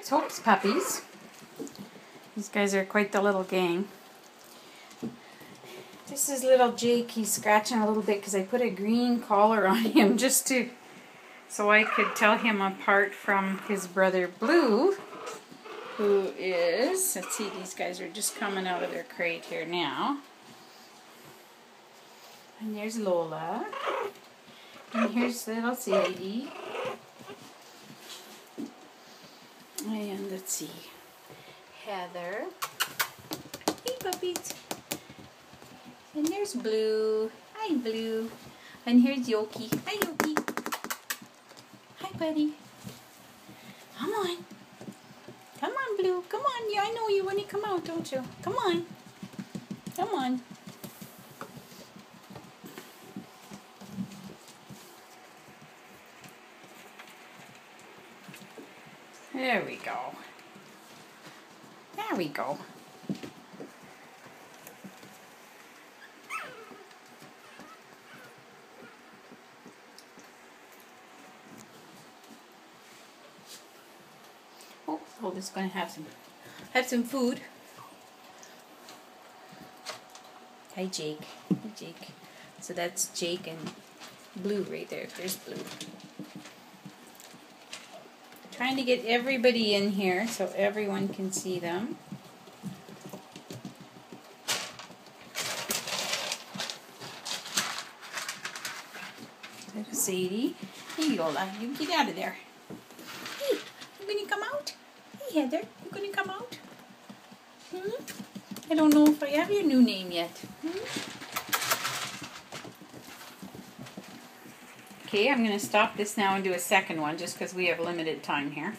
There's Hope's puppies. These guys are quite the little gang. This is little Jake. He's scratching a little bit because I put a green collar on him just so I could tell him apart from his brother Blue, who is, let's see, these guys are just coming out of their crate here now. And there's Lola. And here's little Sadie. And let's see, Heather. Hey, puppies. And there's Blue. Hi, Blue. And here's Yoki. Hi, Yoki. Hi, buddy. Come on. Come on, Blue. Come on. Yeah, I know you want to come out, don't you? Come on. Come on. There we go. There we go. Oh, Holden's going to have some food. Hi, Jake. Hi, Jake. So that's Jake and Blue right there. There's Blue. Trying to get everybody in here so everyone can see them. There's Sadie. Hey, Lola, you get out of there. Hey, you gonna come out? Hey, Heather, you gonna come out? I don't know if I have your new name yet. Okay, I'm going to stop this now and do a second one just because we have limited time here.